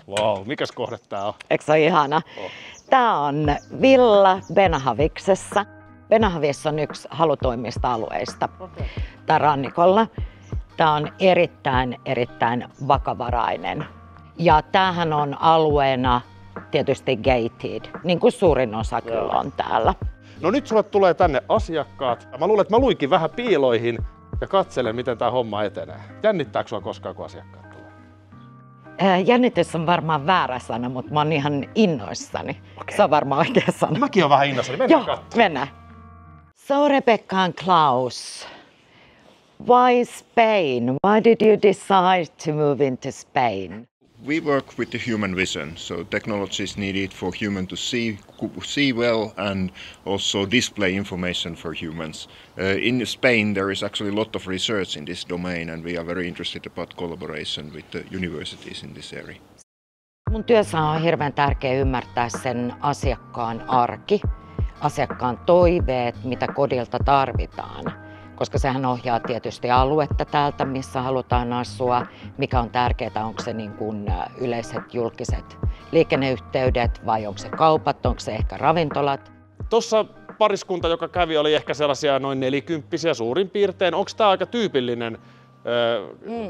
Wow, mikäs kohde tää on? Eikö se ole ihana? Oh. Tää on villa Benahaviksessa. Benahavissa on yksi halutoimista alueista tää rannikolla. Tää on erittäin vakavarainen. Ja tämähän on alueena tietysti gated, niin kuin suurin osa kyllä on täällä. No nyt sulle tulee tänne asiakkaat. Mä luulen, että mä luikin vähän piiloihin ja katselen, miten tää homma etenee. Jännittääkö sua koskaan, kun asiakkaat tulee? Jännitys on varmaan väärä sana, mutta mä oon ihan innoissani. Okay. Se on varmaan oikea sana. Mäkin oon vähän innoissani. Mennään Joo, katsomaan. mennään. So Rebecca and Klaus, why Spain? Why did you decide to move into Spain? We work with the human vision, so technology is needed for human to see well and also display information for humans. In Spain there is actually a lot of research in this domain and we are very interested about collaboration with the universities in this area. Mun työssä on hirveän tärkeää ymmärtää sen asiakkaan arki, asiakkaan toiveet, mitä kodilta tarvitaan. Koska sehän ohjaa tietysti aluetta täältä, missä halutaan asua, mikä on tärkeää, onko se niin kuin yleiset julkiset liikenneyhteydet vai onko se kaupat, onko se ehkä ravintolat. Tuossa pariskunta, joka kävi, oli ehkä sellaisia noin 40 suurin piirtein. Onko tämä aika tyypillinen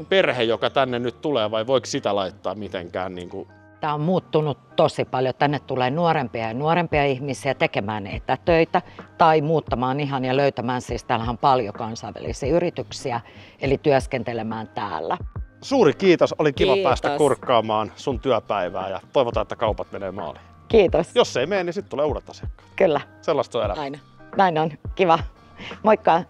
perhe, joka tänne nyt tulee vai voiko sitä laittaa mitenkään? Niin kuin... Tämä on muuttunut tosi paljon. Tänne tulee nuorempia ja nuorempia ihmisiä tekemään etätöitä tai muuttamaan ihan ja löytämään, siis täällä on paljon kansainvälisiä yrityksiä, eli työskentelemään täällä. Suuri kiitos, oli kiva Kiitos. päästä kurkkaamaan sun työpäivää ja toivotaan, että kaupat menee maaliin. Kiitos. Jos ei mene, niin sitten tulee uudet asiakkaat. Kyllä. Sellaista on elämä. Aina. Näin on. Kiva. Moikka.